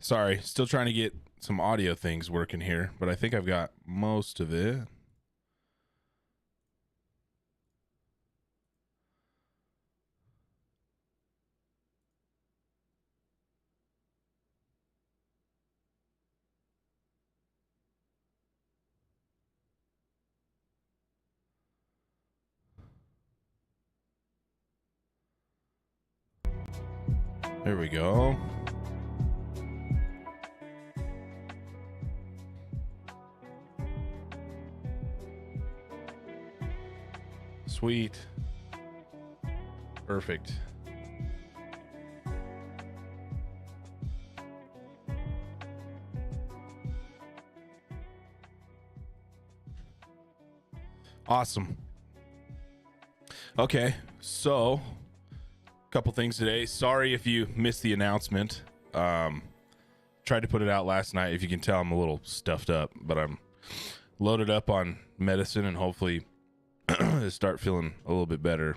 Sorry, still trying to get some audio things working here, but I think I've got most of it. There we go. Sweet. Perfect. Awesome. Okay, so a couple things today. Sorry if you missed the announcement. Tried to put it out last night. If you can tell, I'm a little stuffed up, but I'm loaded up on medicine and hopefully start feeling a little bit better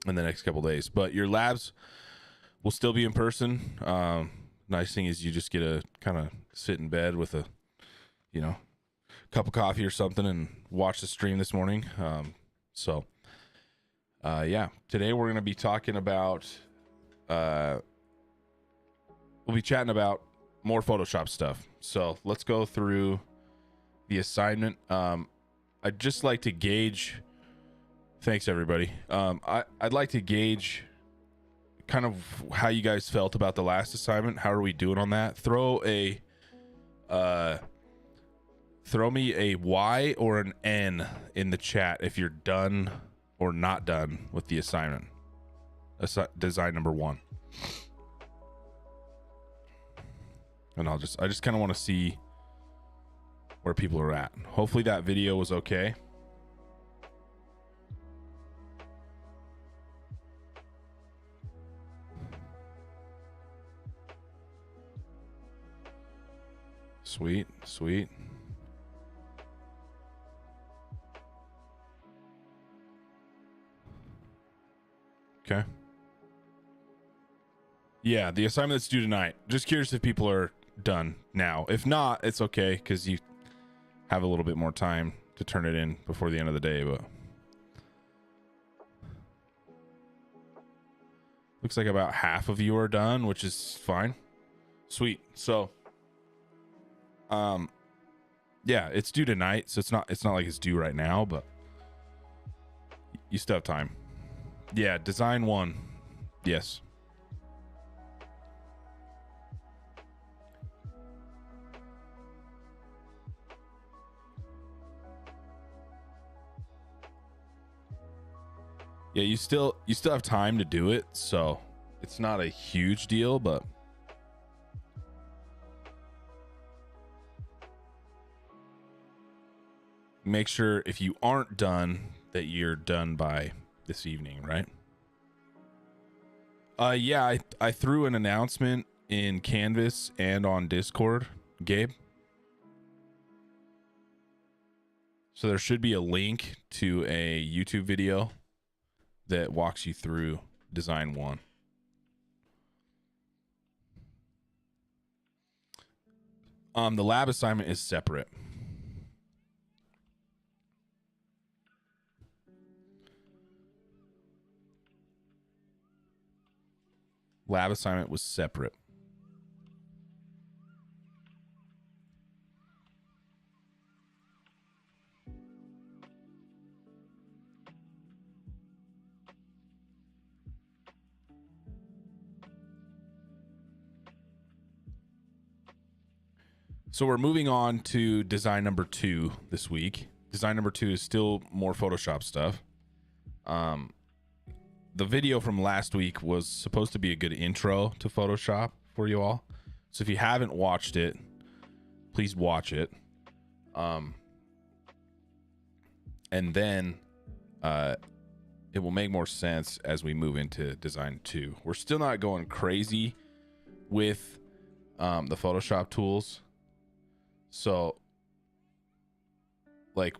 in the next couple days. But your labs will still be in person. Nice thing is you just get to kind of sit in bed with a, cup of coffee or something and watch the stream this morning. Today we're going to be talking about, we'll be chatting about more Photoshop stuff. So let's go through the assignment. I'd just like to gauge, thanks everybody. I'd like to gauge kind of how you guys felt about the last assignment. How are we doing on that? Throw me a Y or an N in the chat if you're done or not done with the assignment. Design number 1. And I just kind of want to see where people are at. Hopefully that video was okay. Sweet. Okay. Yeah, the assignment that's due tonight. Just curious if people are done now. If not, it's okay because you have a little bit more time to turn it in before the end of the day. But looks like about half of you are done, which is fine. Sweet. So, yeah, it's due tonight, so it's not like it's due right now, but you still have time. Yeah, design 1. Yes. Yeah, you still have time to do it, so it's not a huge deal, but make sure if you aren't done that you're done by this evening, right? Yeah, I threw an announcement in Canvas and on Discord, Gabe. So there should be a link to a YouTube video that walks you through design 1. The lab assignment is separate. Lab assignment was separate. So we're moving on to design number 2 this week. Design number 2 is still more Photoshop stuff. The video from last week was supposed to be a good intro to Photoshop for you all. So if you haven't watched it, please watch it. And then it will make more sense as we move into design 2. We're still not going crazy with the Photoshop tools. So like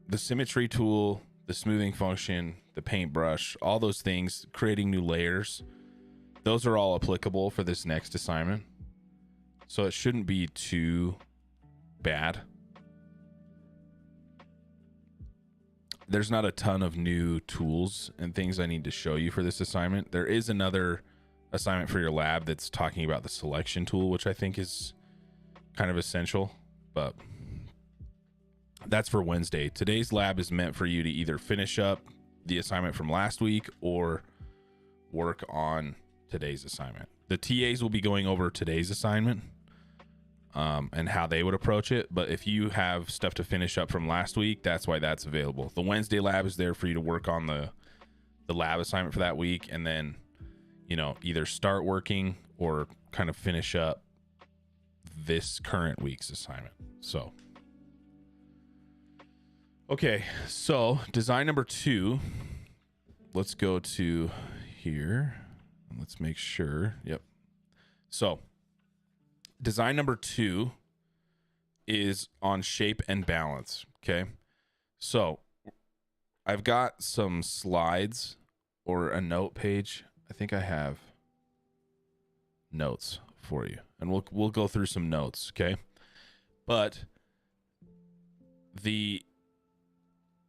the symmetry tool, the smoothing function, the paintbrush, all those things, creating new layers, those are all applicable for this next assignment. So it shouldn't be too bad. There's not a ton of new tools and things I need to show you for this assignment. There is another assignment for your lab that's talking about the selection tool, which I think is kind of essential, but that's for Wednesday. Today's lab is meant for you to either finish up the assignment from last week or work on today's assignment. The TAs will be going over today's assignment and how they would approach it. But if you have stuff to finish up from last week, that's why that's available. The Wednesday lab is there for you to work on the lab assignment for that week, and then, you know, either start working or kind of finish up this current week's assignment. So, okay, so design number 2, let's go to here. Let's make sure. Yep. So design number 2 is on shape and balance. Okay. So I've got some slides or a note page. I think I have notes for you, and we'll go through some notes. Okay. But the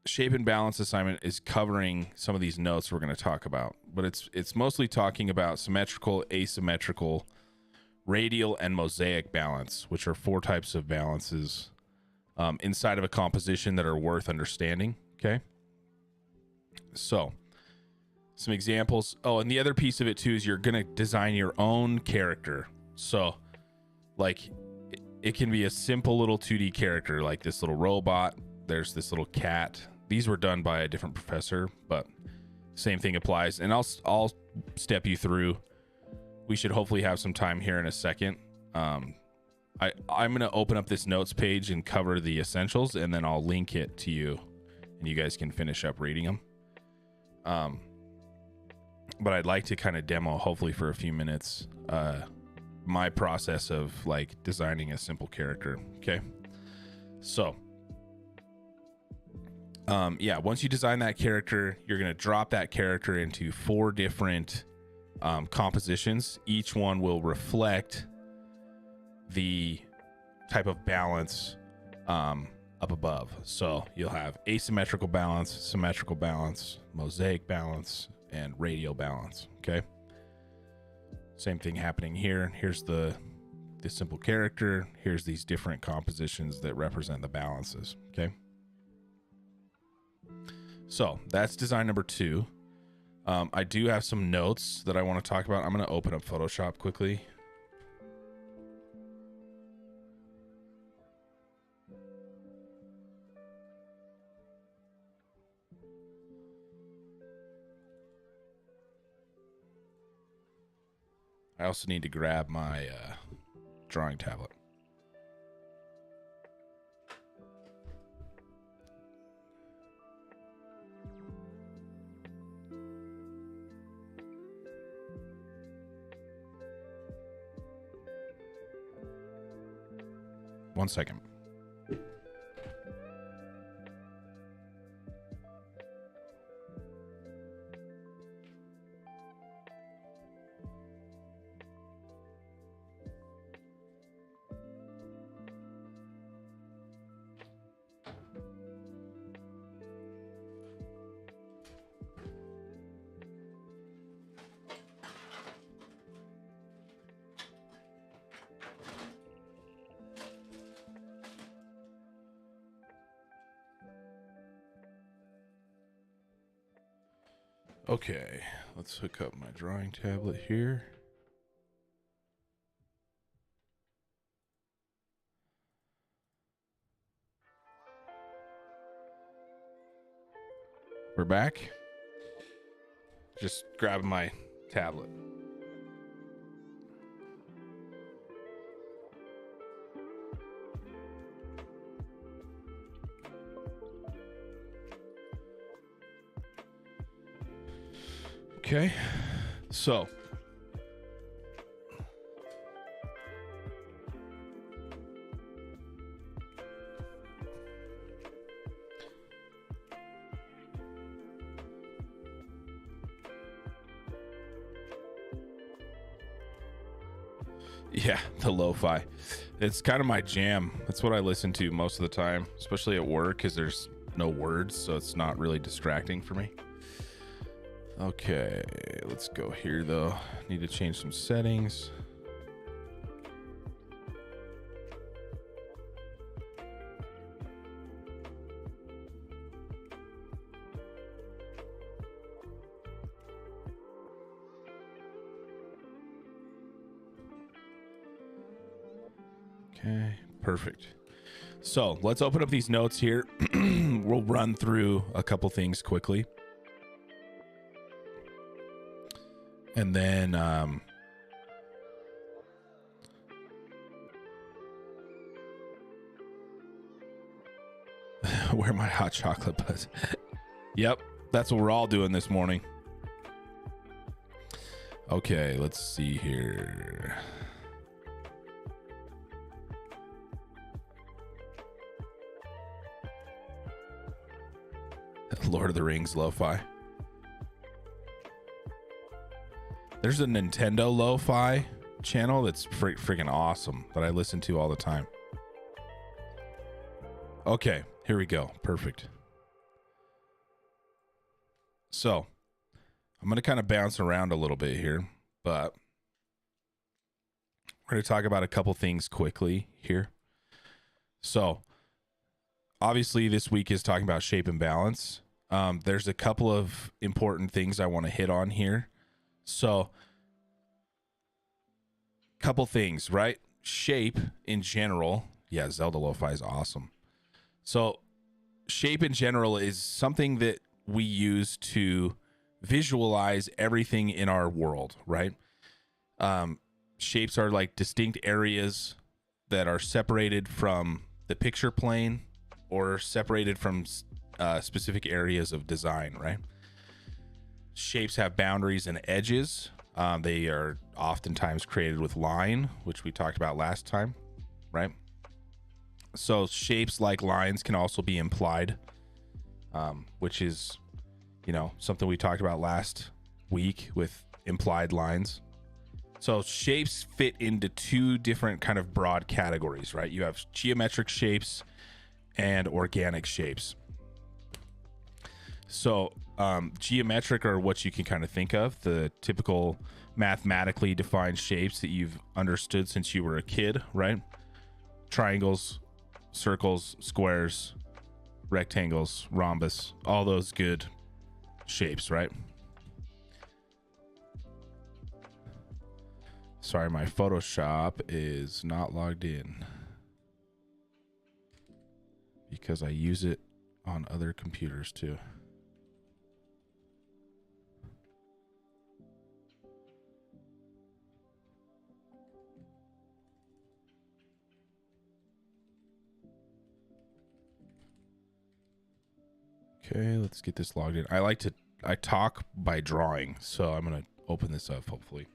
shape and balance assignment is covering some of these notes we're going to talk about, but it's mostly talking about symmetrical, asymmetrical, radial, and mosaic balance, which are 4 types of balances inside of a composition that are worth understanding. Okay. So some examples. Oh, and the other piece of it too is you're going to design your own character. So like it can be a simple little 2D character, like this little robot. There's this little cat. These were done by a different professor, but same thing applies. And I'll step you through. We should hopefully have some time here in a second. I'm going to open up this notes page and cover the essentials, and then I'll link it to you, and you guys can finish up reading them. But I'd like to kind of demo, hopefully for a few minutes, my process of like designing a simple character. Okay. So, yeah, once you design that character, you're going to drop that character into 4 different compositions. Each one will reflect the type of balance up above. So you'll have asymmetrical balance, symmetrical balance, mosaic balance, and radial balance. Okay. Same thing happening here. Here's the simple character. Here's these different compositions that represent the balances. Okay. So that's design number 2. I do have some notes that I want to talk about. I'm going to open up Photoshop quickly. I also need to grab my drawing tablet. One second. Okay, let's hook up my drawing tablet here. We're back. Just grab my tablet. Okay, so Yeah, the lo-fi. It's kind of my jam. That's what I listen to most of the time, especially at work, because there's no words, so it's not really distracting for me. Okay, let's go here though. Need to change some settings. Okay, perfect. So let's open up these notes here. We'll run through a couple things quickly. And then where my hot chocolate buzz. Yep, that's what we're all doing this morning. Okay, let's see here. Lord of the Rings lo-fi. There's a Nintendo lo-fi channel that's freaking awesome that I listen to all the time. Okay, here we go. Perfect. So, I'm going to kind of bounce around a little bit here, but we're going to talk about a couple things quickly here. So, obviously, this week is talking about shape and balance. There's a couple of important things I want to hit on here. So, couple things, right? Shape in general. Yeah, Zelda Lo-Fi is awesome. So, shape in general is something that we use to visualize everything in our world, right? Shapes are like distinct areas that are separated from the picture plane or separated from specific areas of design, right? Shapes have boundaries and edges. They are oftentimes created with line, which we talked about last time, right? So shapes like lines can also be implied, which is, you know, something we talked about last week with implied lines. So shapes fit into two different kind of broad categories, right? You have geometric shapes and organic shapes. So geometric are what you can kind of think of, the typical mathematically defined shapes that you've understood since you were a kid, right? Triangles, circles, squares, rectangles, rhombus, all those good shapes, right? Sorry, my Photoshop is not logged in because I use it on other computers too. Okay, let's get this logged in. I talk by drawing, so I'm going to open this up, hopefully.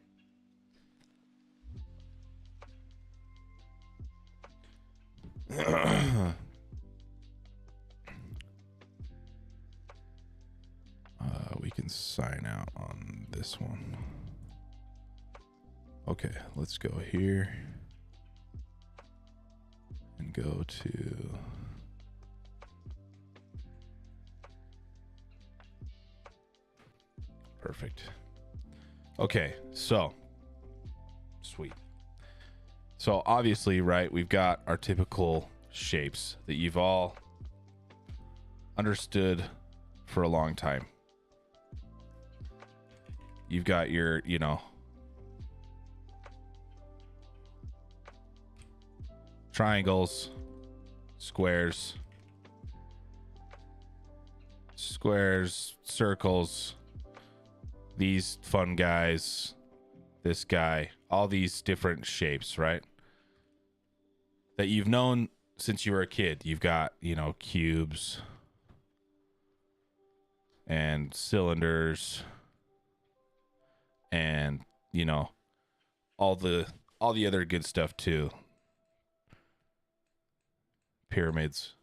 We can sign out on this one. Okay, let's go here and go to perfect. Okay, so sweet. So obviously, right, we've got our typical shapes that you've all understood for a long time. You've got your, you know, triangles, squares, circles, these fun guys, this guy, all these different shapes, right? That you've known since you were a kid. You've got, you know, cubes and cylinders and, you know, all the other good stuff too. Pyramids,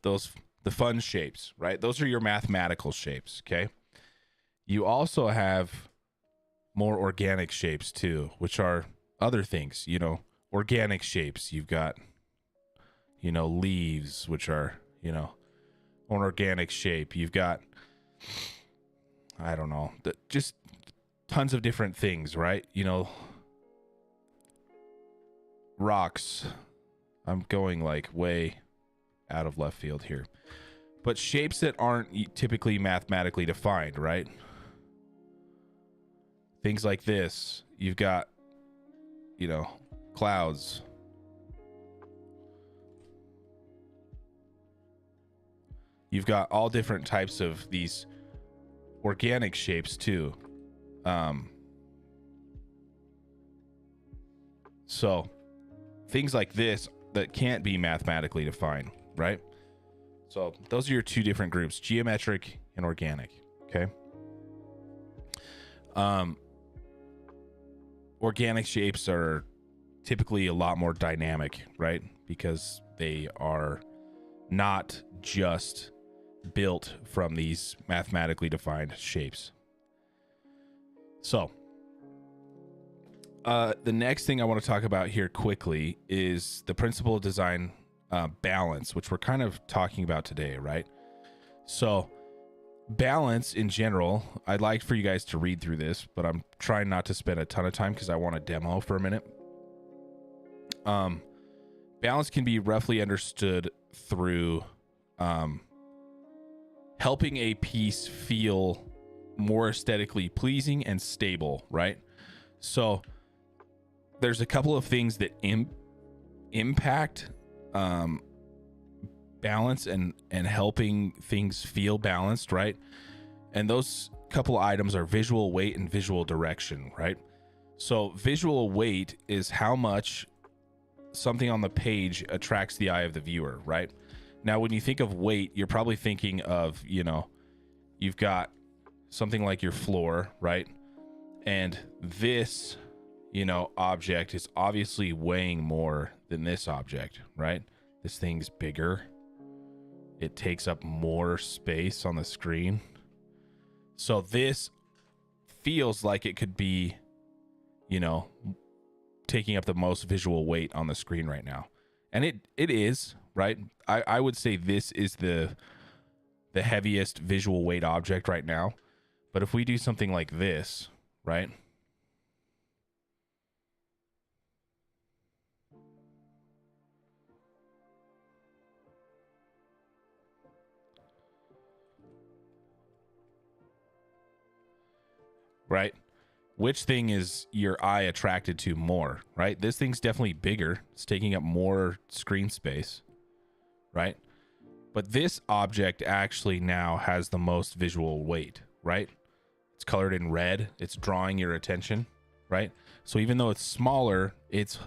the fun shapes, right? Those are your mathematical shapes. Okay. You also have more organic shapes too, which are other things, you know, organic shapes. You've got, you know, leaves, which are, you know, an organic shape. You've got, I don't know, just tons of different things, right? You know, rocks. I'm going like way out of left field here. But shapes that aren't typically mathematically defined, right? Things like this. You've got, you know, clouds. You've got all different types of these organic shapes too. So things like this that can't be mathematically defined, right? So those are your two different groups, geometric and organic. Okay. Organic shapes are typically a lot more dynamic, right? Because they are not just built from these mathematically defined shapes. So the next thing I want to talk about here quickly is the principle of design balance, which we're kind of talking about today, right? So balance in general, I'd like for you guys to read through this, but I'm trying not to spend a ton of time because I want to demo for a minute. Balance can be roughly understood through helping a piece feel more aesthetically pleasing and stable, right? So there's a couple of things that impact balance and helping things feel balanced, right? And those couple of items are visual weight and visual direction, right? So visual weight is how much something on the page attracts the eye of the viewer, right? Now, when you think of weight, you're probably thinking of, you know, you've got something like your floor, right? And this, you know, object is obviously weighing more than this object, right? This thing's bigger. It takes up more space on the screen. So this feels like it could be, you know, taking up the most visual weight on the screen right now. And it is, right? I would say this is the heaviest visual weight object right now. But if we do something like this, right? Right? Which thing is your eye attracted to more, right? This thing's definitely bigger. It's taking up more screen space, right? But this object actually now has the most visual weight, right? It's colored in red. It's drawing your attention, right? So even though it's smaller, it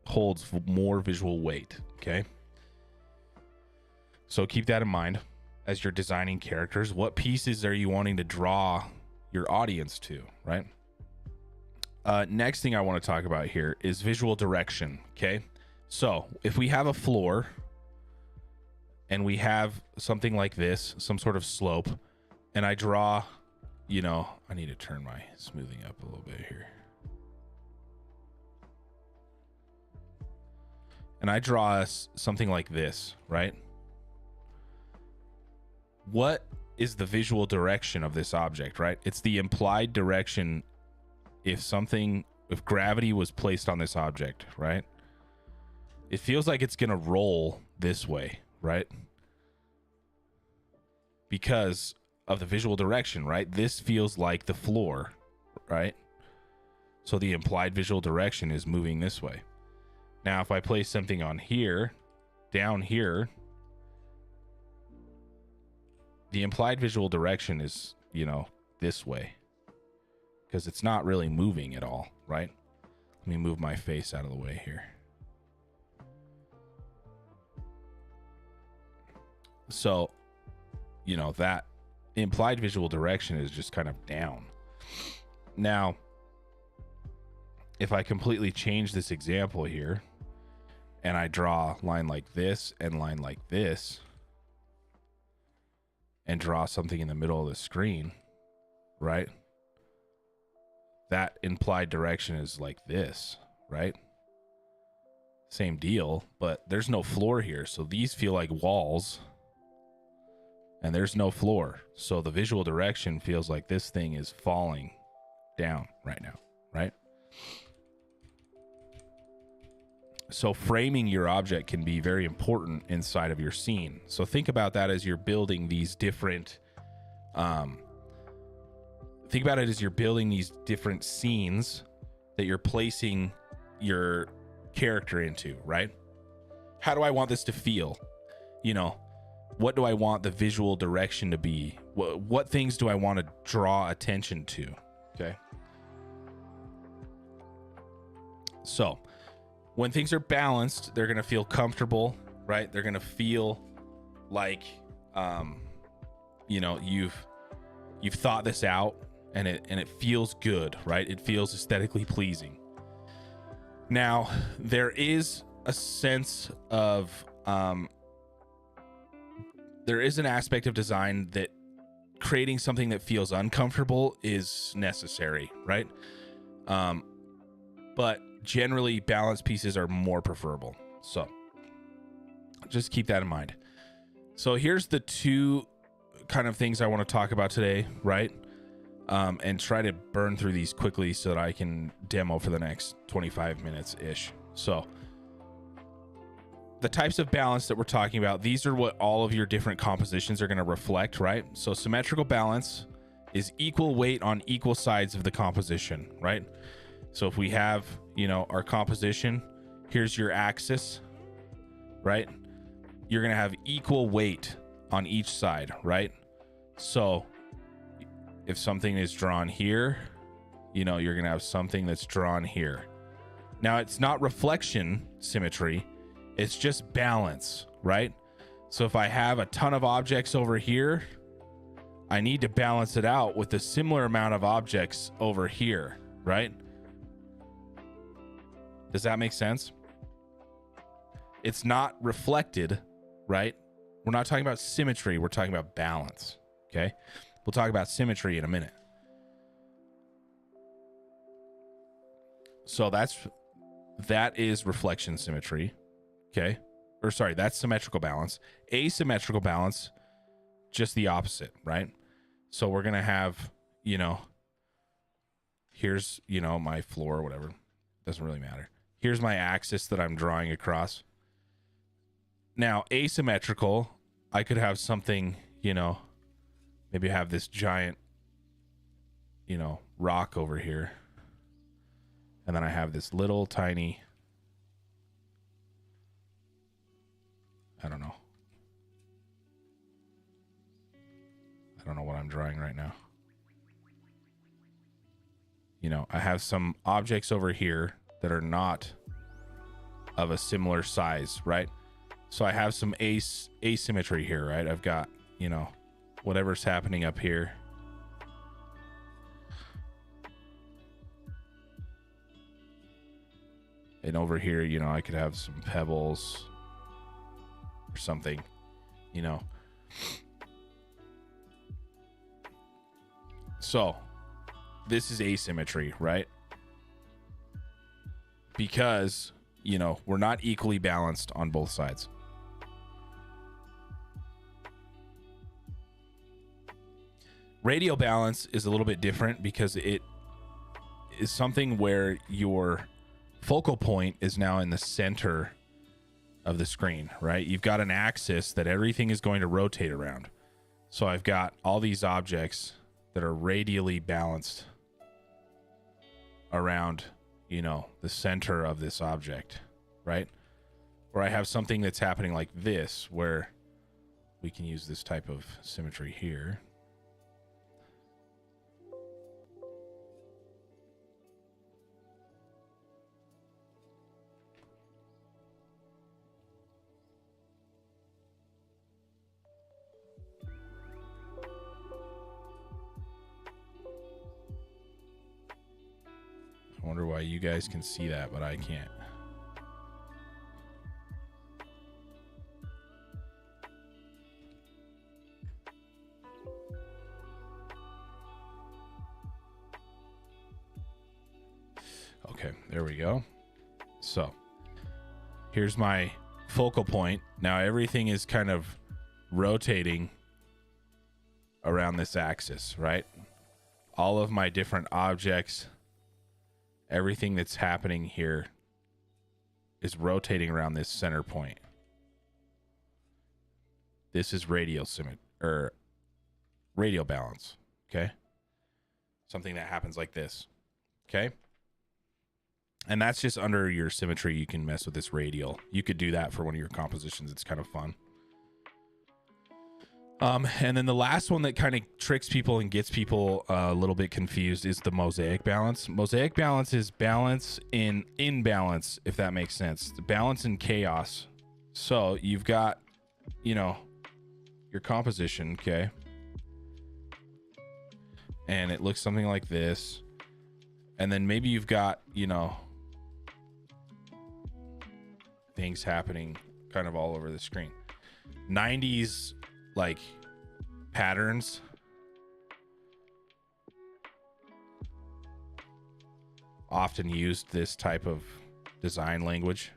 holds more visual weight, okay? So keep that in mind as you're designing characters. What pieces are you wanting to draw your audience to, right? Next thing I want to talk about here is visual direction, okay? So if we have a floor and we have something like this, some sort of slope, and I draw, you know, I need to turn my smoothing up a little bit here. And I draw something like this, right? What is the visual direction of this object, right? It's the implied direction if gravity was placed on this object, right? It feels like it's going to roll this way, right? Because of the visual direction, right? This feels like the floor, right? So the implied visual direction is moving this way. Now, if I place something on here, down here, the implied visual direction is, you know, this way. Because it's not really moving at all, right? Let me move my face out of the way here. So, you know, that implied visual direction is just kind of down. Now, if I completely change this example here, and I draw a line like this and line like this, and draw something in the middle of the screen, right? That implied direction is like this, right? Same deal, but there's no floor here. So these feel like walls and there's no floor. So the visual direction feels like this thing is falling down right now, right? So framing your object can be very important inside of your scene. So think about that as you're building these different, think about it as you're building these different scenes that you're placing your character into, right? How do I want this to feel? You know, what do I want the visual direction to be? What things do I want to draw attention to? Okay. So when things are balanced, they're going to feel comfortable, right? They're going to feel like, you know, you've thought this out and it feels good, right? It feels aesthetically pleasing. Now, there is a sense of, there is an aspect of design that creating something that feels uncomfortable is necessary, right? But generally, balanced pieces are more preferable. So just keep that in mind. So here's the two kind of things I want to talk about today, right? And try to burn through these quickly so that I can demo for the next 25 minutes-ish. So the types of balance that we're talking about, these are what all of your different compositions are going to reflect, right? So symmetrical balance is equal weight on equal sides of the composition, right? So if we have, you know, our composition, here's your axis, right? You're going to have equal weight on each side, right? So if something is drawn here, you know, you're going to have something that's drawn here. Now, it's not reflection symmetry. It's just balance, right? So if I have a ton of objects over here, I need to balance it out with a similar amount of objects over here, right? Does that make sense? It's not reflected, right? We're not talking about symmetry. We're talking about balance, okay? We'll talk about symmetry in a minute. So that is reflection symmetry, okay? Or sorry, that's symmetrical balance. Asymmetrical balance, just the opposite, right? So we're going to have, you know, here's, you know, my floor or whatever. Doesn't really matter. Here's my axis that I'm drawing across. Now, asymmetrical, I could have something, you know, maybe have this giant, you know, rock over here. And then I have this little tiny, I don't know what I'm drawing right now. You know, I have some objects over here that are not of a similar size, right? So I have some asymmetry here, right? I've got, you know, whatever's happening up here. And over here, you know, I could have some pebbles or something, you know. So this is asymmetry, right? Because, you know, we're not equally balanced on both sides. Radial balance is a little bit different because it is something where your focal point is now in the center of the screen, right? You've got an axis that everything is going to rotate around. So I've got all these objects that are radially balanced around, you know, the center of this object, right? Or I have something that's happening like this, where we can use this type of symmetry here. I wonder why you guys can see that, but I can't. Okay, there we go. So here's my focal point. Now everything is kind of rotating around this axis, right? All of my different objects, everything that's happening here is rotating around this center point. This is radial symmetry, or radial balance, okay? Something that happens like this, okay? And that's just under your symmetry. You can mess with this radial. You could do that for one of your compositions. It's kind of fun. And then the last one that kind of tricks people and gets people a little bit confused is the mosaic balance. Mosaic balance is balance in imbalance, if that makes sense. The balance in chaos. So you've got, you know, your composition, okay? And it looks something like this. And then maybe you've got, you know, things happening kind of all over the screen. 90s like patterns often used this type of design language.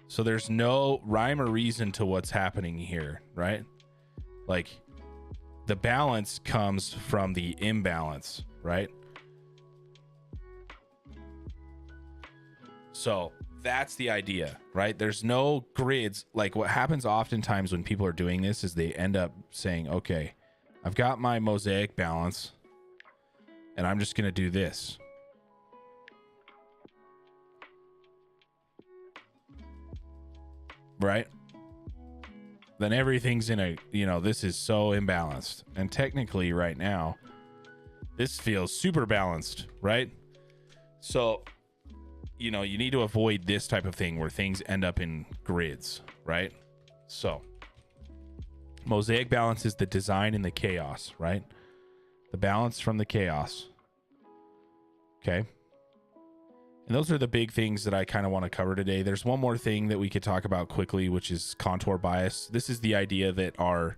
So there's no rhyme or reason to what's happening here, right? Like the balance comes from the imbalance, right? So that's the idea, right? There's no grids. Like what happens oftentimes when people are doing this is they end up saying, okay, I've got my mosaic balance and I'm just going to do this. Right? Then everything's in a, you know, this is so imbalanced. And technically right now, this feels super balanced, right? So, you know, you need to avoid this type of thing where things end up in grids, right? So mosaic balance is the design in the chaos, right? The balance from the chaos. Okay. And those are the big things that I kind of want to cover today. There's one more thing that we could talk about quickly, which is contour bias. This is the idea that our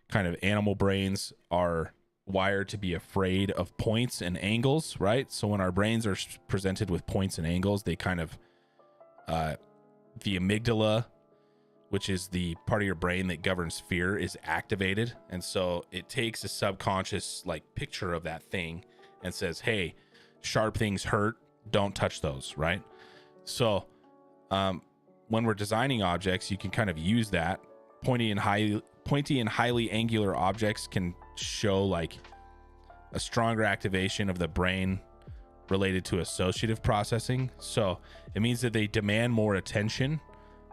kind of animal brains are wired to be afraid of points and angles, right? So when our brains are presented with points and angles, they kind of, the amygdala, which is the part of your brain that governs fear, is activated. And so it takes a subconscious like picture of that thing and says, hey, sharp things hurt. Don't touch those, right? So when we're designing objects, you can kind of use that. Pointy and highly angular objects can show like a stronger activation of the brain related to associative processing. So it means that they demand more attention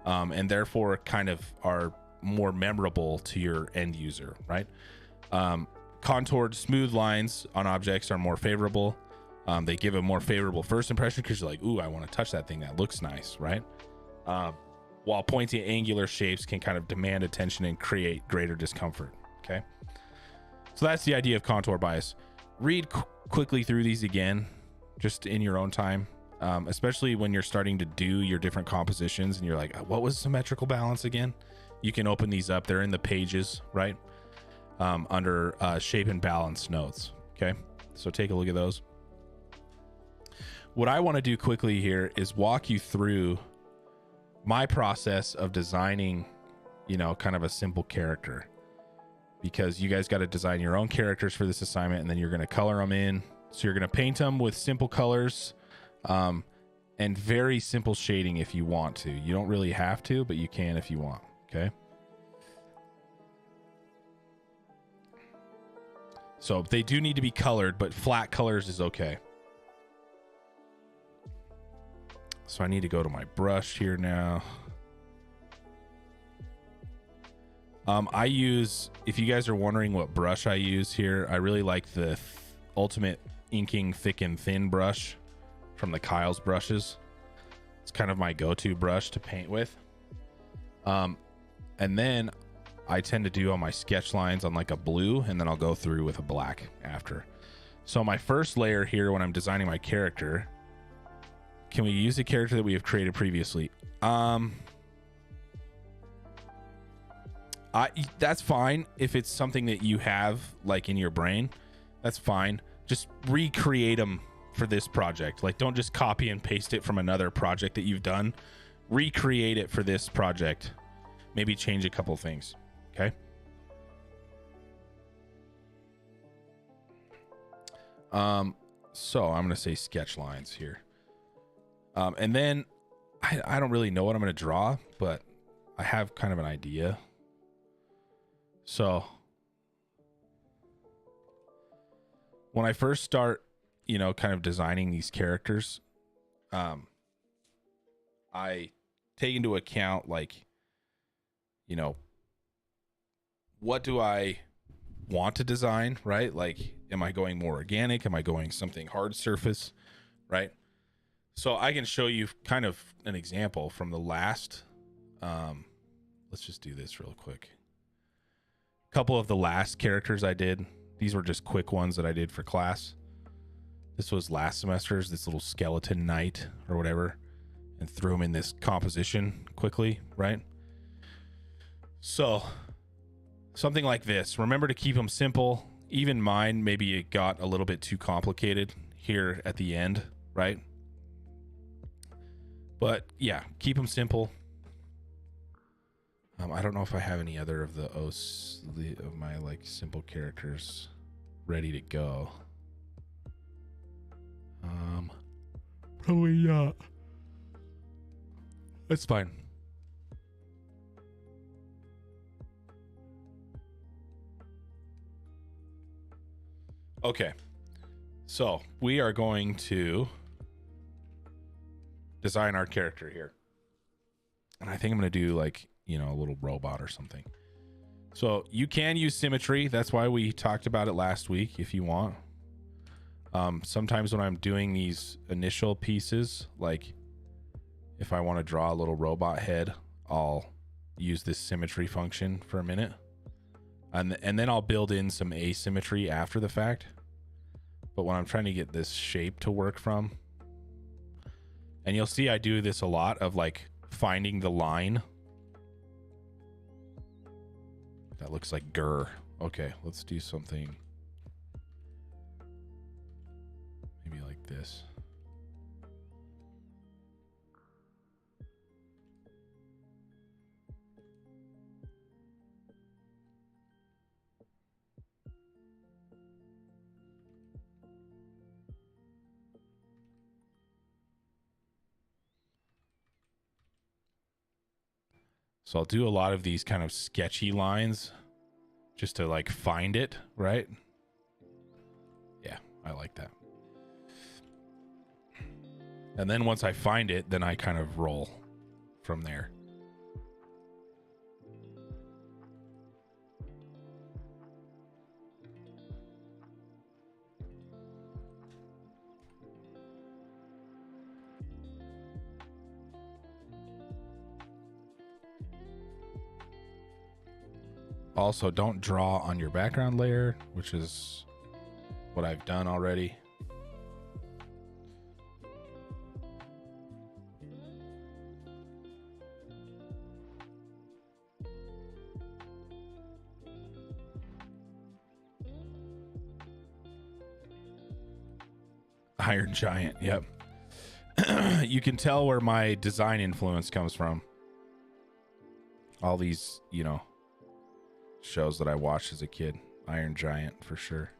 and therefore kind of are more memorable to your end user, right? Contoured smooth lines on objects are more favorable. They give a more favorable first impression because you're like, ooh, I want to touch that thing. That looks nice, right? While pointy angular shapes can kind of demand attention and create greater discomfort, okay? So that's the idea of contour bias. Read quickly through these again, just in your own time, especially when you're starting to do your different compositions and you're like, what was symmetrical balance again? You can open these up. They're in the pages, right? Under shape and balance notes, okay? So take a look at those. What I want to do quickly here is walk you through my process of designing, you know, kind of a simple character, because you guys got to design your own characters for this assignment, and then you're going to color them in. So you're going to paint them with simple colors, and very simple shading if you want to. You don't really have to, but you can if you want. Okay. So they do need to be colored, but flat colors is okay. So I need to go to my brush here now. I use, if you guys are wondering what brush I use here, I really like the Ultimate Inking Thick and Thin brush from the Kyle's brushes. It's kind of my go-to brush to paint with. And then I tend to do all my sketch lines on like a blue, and then I'll go through with a black after. So my first layer here when I'm designing my character, can we use a character that we have created previously? That's fine. If it's something that you have like in your brain, that's fine. Just recreate them for this project. Like, don't just copy and paste it from another project that you've done. Recreate it for this project. Maybe change a couple things. Okay. So I'm going to say sketch lines here. And then I don't really know what I'm going to draw, but I have kind of an idea. So when I first start, you know, kind of designing these characters, I take into account, like, you know, what do I want to design, right? Like, am I going more organic? Am I going something hard surface, right? So I can show you kind of an example from the last, let's just do this real quick. A couple of the last characters I did, these were just quick ones that I did for class. This was last semester's, this little skeleton knight or whatever, and threw him in this composition quickly, right? So something like this. Remember to keep them simple. Even mine, maybe it got a little bit too complicated here at the end, right? But yeah, keep them simple. I don't know if I have any other of of my like simple characters ready to go. Probably not. That's fine. Okay, so we are going to design our character here. And I think I'm going to do, like, you know, a little robot or something. So you can use symmetry. That's why we talked about it last week, if you want. Sometimes when I'm doing these initial pieces, like if I want to draw a little robot head, I'll use this symmetry function for a minute. And then I'll build in some asymmetry after the fact. But when I'm trying to get this shape to work from, and you'll see I do this a lot of, like, finding the line. That looks like grr. Okay, let's do something maybe like this. So I'll do a lot of these kind of sketchy lines just to, like, find it, right? Yeah, I like that. And then once I find it, then I kind of roll from there. Also, don't draw on your background layer, which is what I've done already. Iron Giant, yep. You can tell where my design influence comes from. All these, you know, shows that I watched as a kid. Iron Giant for sure.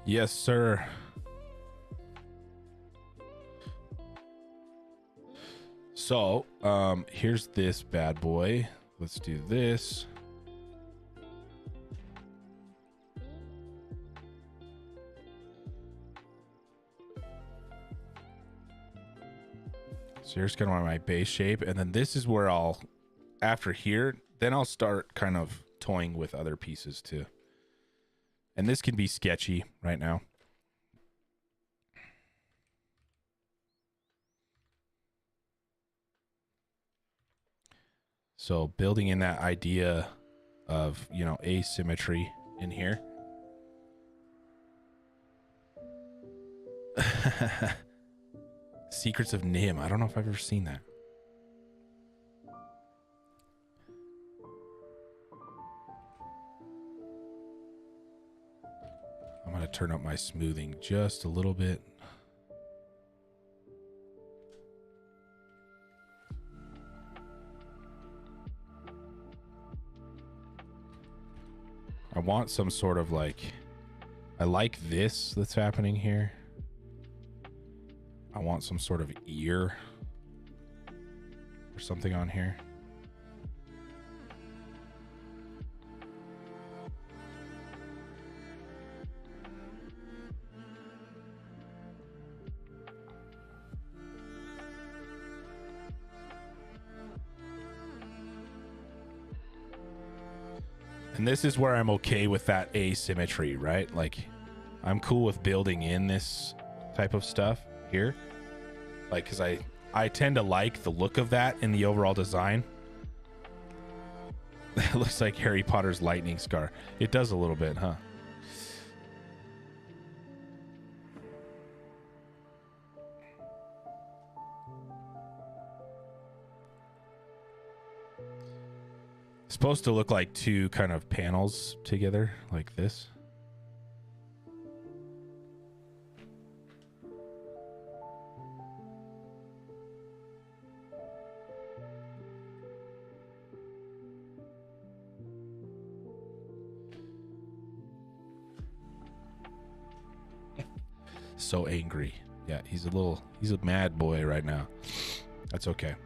Yes, sir. So, here's this bad boy. Let's do this. So here's kind of my base shape. And then this is where I'll, after here, then I'll start kind of toying with other pieces too. And this can be sketchy right now. So building in that idea of, you know, asymmetry in here. Secrets of Nim. I don't know if I've ever seen that. I'm going to turn up my smoothing just a little bit. I want some sort of like, I like this that's happening here. I want some sort of ear or something on here. And this is where I'm okay with that asymmetry, right? Like, I'm cool with building in this type of stuff here. Like, because I tend to like the look of that in the overall design. It looks like Harry Potter's lightning scar. It does a little bit, huh? It's supposed to look like two kind of panels together, like this. So angry. Yeah, he's a mad boy right now. That's okay.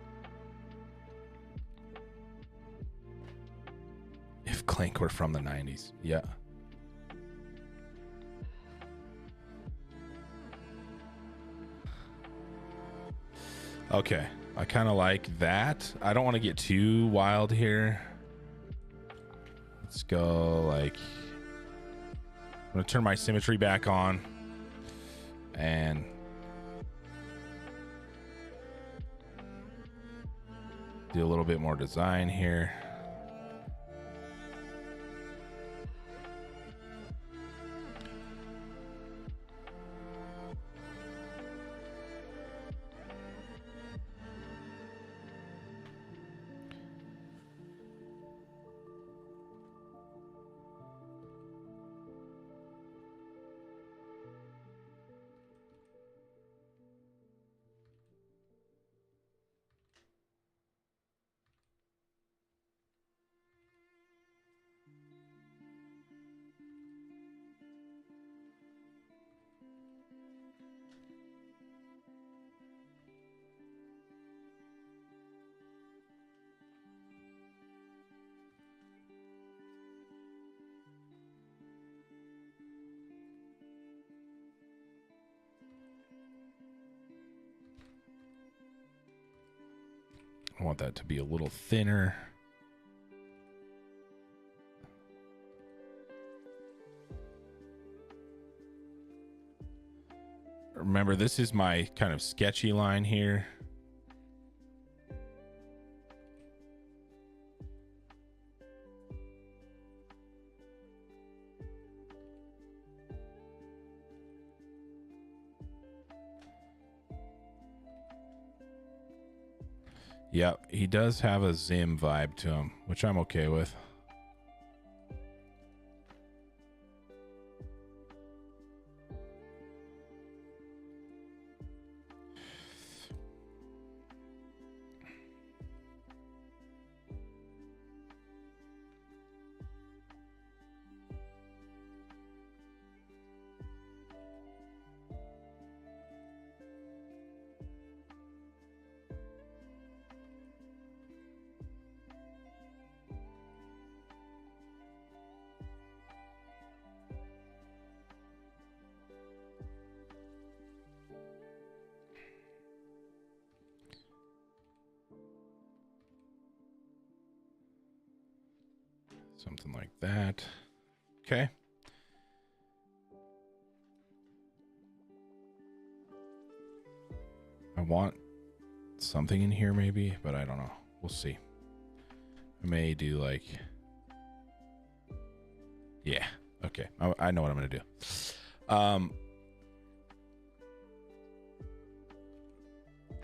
If Clank were from the 90s. Yeah. Okay. I kind of like that. I don't want to get too wild here. Let's go like, I'm going to turn my symmetry back on and do a little bit more design here. I want that to be a little thinner. Remember, this is my kind of sketchy line here. Yeah, he does have a Zim vibe to him, which I'm okay with. Something like that. Okay. want something in here maybe, but I don't know. We'll see. I may do like, yeah, okay. I know what I'm gonna do.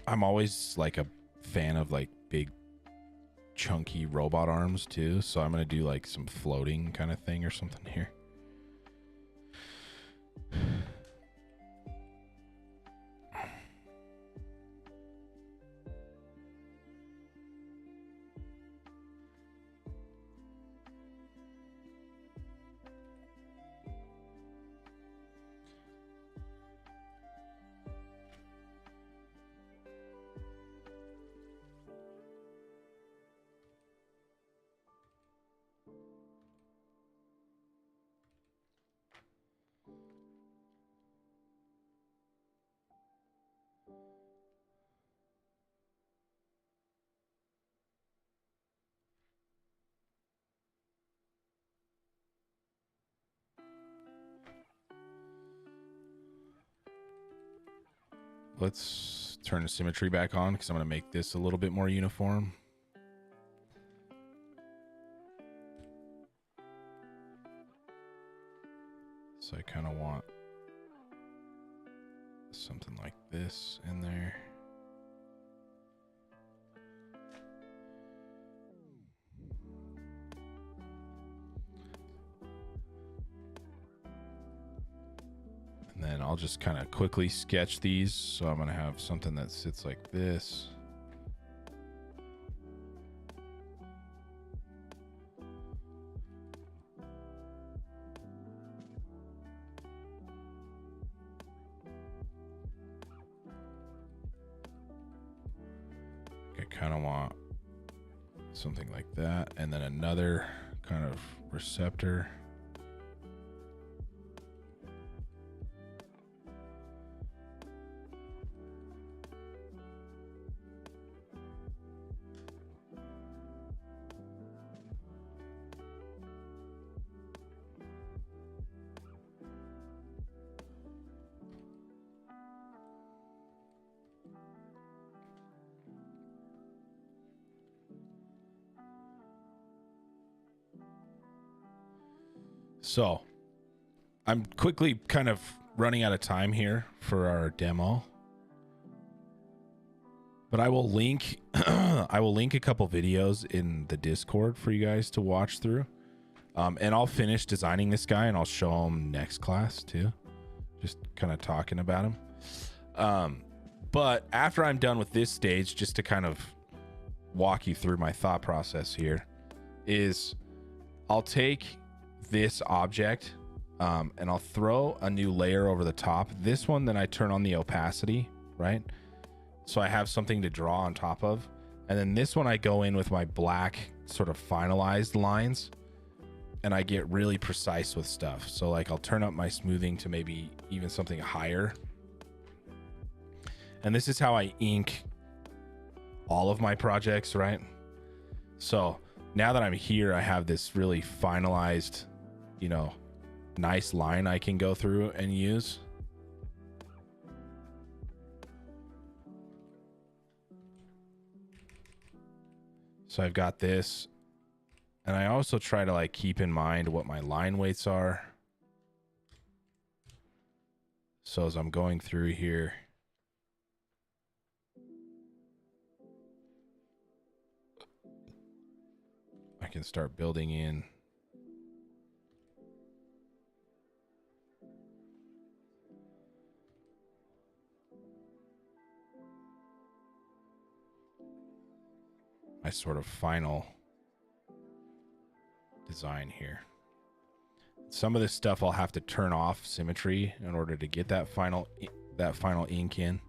I'm always like a fan of like big chunky robot arms too, so I'm gonna do like some floating kind of thing or something here. Let's turn the symmetry back on because I'm going to make this a little bit more uniform. So I kind of want something like this in there. And then I'll just kind of quickly sketch these. So I'm going to have something that sits like this. I kind of want something like that. And then another kind of receptor. So I'm quickly kind of running out of time here for our demo, but I will link a couple videos in the Discord for you guys to watch through. And I'll finish designing this guy and I'll show him next class too. Just kind of talking about him. But after I'm done with this stage, just to kind of walk you through my thought process here, is I'll take this object and I'll throw a new layer over the top. This one, then I turn on the opacity, right? So I have something to draw on top of. And then this one I go in with my black sort of finalized lines and I get really precise with stuff. So like I'll turn up my smoothing to maybe even something higher. And this is how I ink all of my projects, right? So now that I'm here, I have this really finalized, you know, nice line I can go through and use. So I've got this, and I also try to like keep in mind what my line weights are. So as I'm going through here, I can start building in my sort of final design here. Some of this stuff I'll have to turn off symmetry in order to get that final ink in.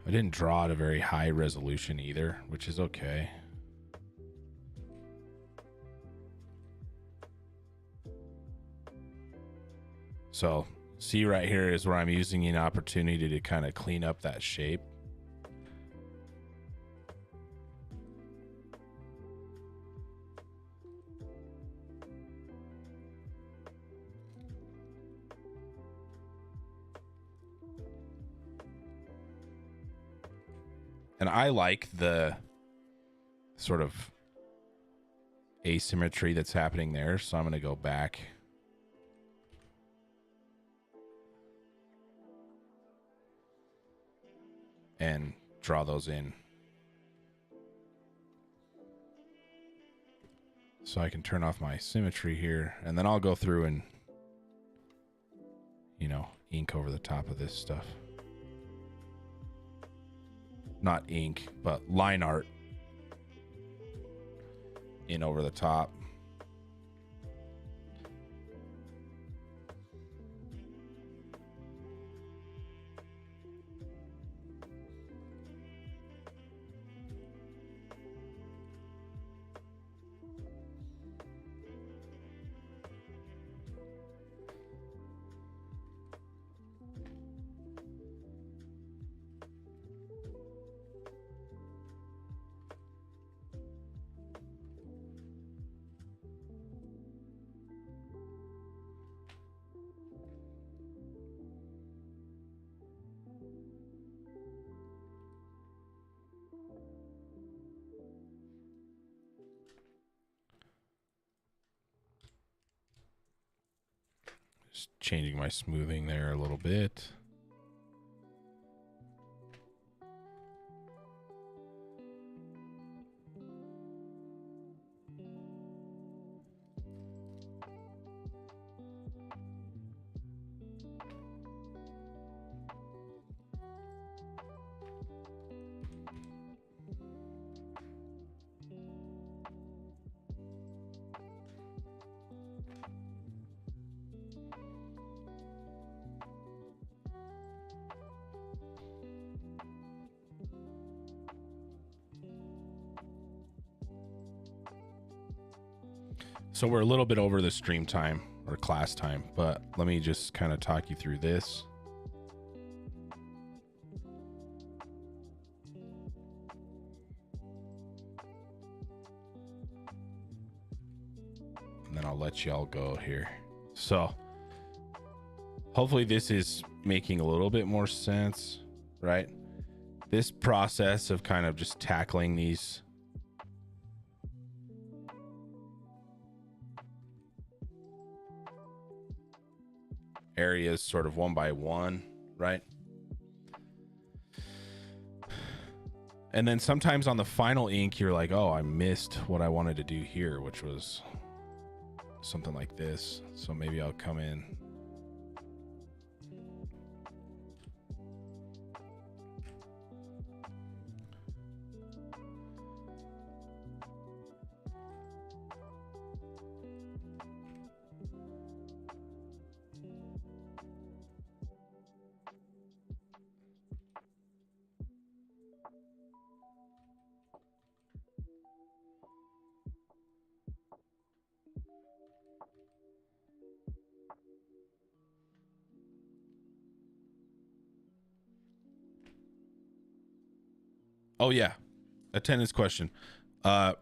I didn't draw at a very high resolution either, which is okay. So See, right here is where I'm using an opportunity to kind of clean up that shape. And I like the sort of asymmetry that's happening there, so I'm going to go back and draw those in so I can turn off my symmetry here, and then I'll go through and, you know, ink over the top of this stuff. Not ink, but line art in over the top. Just changing my smoothing there a little bit. So we're a little bit over the stream time or class time, but let me just kind of talk you through this. And then I'll let y'all go here. So hopefully this is making a little bit more sense, right? This process of kind of just tackling these areas sort of one by one, right? And then sometimes on the final ink, you're like, oh, I missed what I wanted to do here, which was something like this. So maybe I'll come in. Oh yeah, attendance question. Here,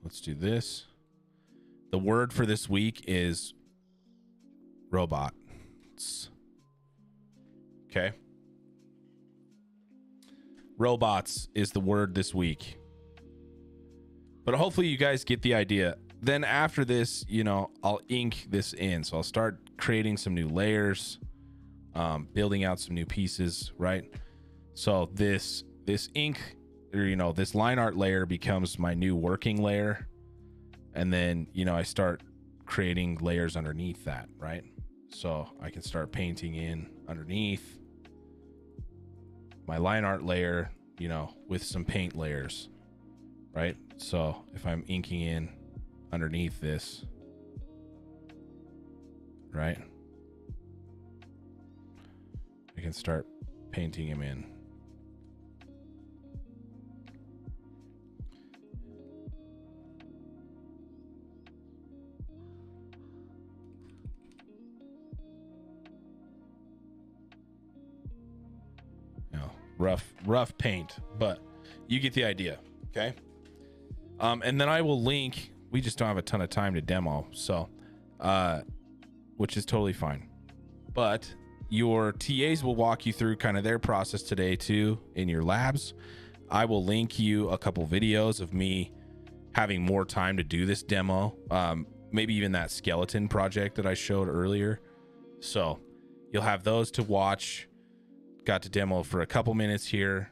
let's do this. The word for this week is robots. Okay. Robots is the word this week. But hopefully you guys get the idea. Then after this, you know, I'll ink this in. So I'll start creating some new layers, building out some new pieces, right? So this ink, or, you know, this line art layer becomes my new working layer. And then, you know, I start creating layers underneath that, right? So I can start painting in underneath my line art layer, you know, with some paint layers, right? So if I'm inking in underneath this, right, I can start painting him in. rough paint, but you get the idea. Okay. And then I will link, we just don't have a ton of time to demo, so which is totally fine, but your TAs will walk you through kind of their process today too in your labs. I will link you a couple videos of me having more time to do this demo, maybe even that skeleton project that I showed earlier. So you'll have those to watch. Got to demo for a couple minutes here.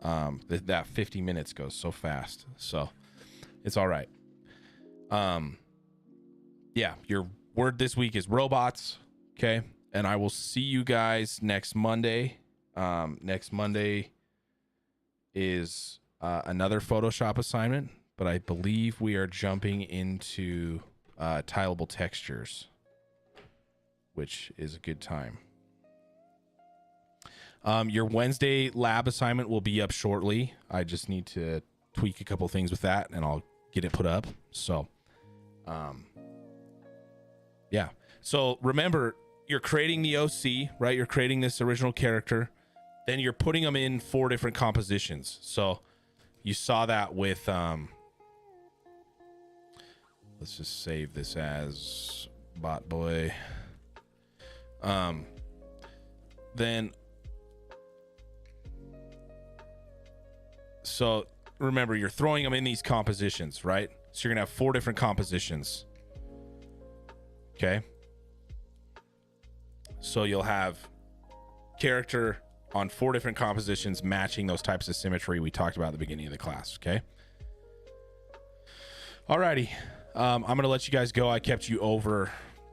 That 50 minutes goes so fast, so it's all right. Yeah, your word this week is robots. Okay. And I will see you guys next Monday. Next Monday is another Photoshop assignment, but I believe we are jumping into tileable textures, which is a good time. Your Wednesday lab assignment will be up shortly. I just need to tweak a couple things with that, and I'll get it put up. So, yeah. So remember, you're creating the OC, right? You're creating this original character. Then you're putting them in 4 different compositions. So you saw that with, let's just save this as bot boy. Then, so remember, you're throwing them in these compositions, right? So you're gonna have 4 different compositions. Okay. So you'll have character on 4 different compositions matching those types of symmetry we talked about at the beginning of the class. Okay. Alrighty. I'm going to let you guys go. I kept you over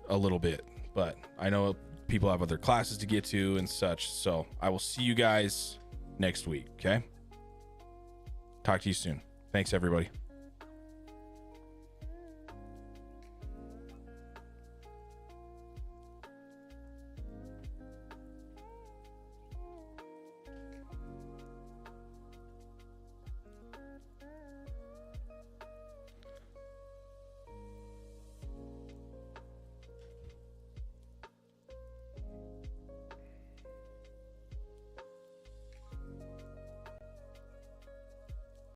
a little bit, but I know people have other classes to get to and such. So I will see you guys next week. Okay. Talk to you soon. Thanks, everybody.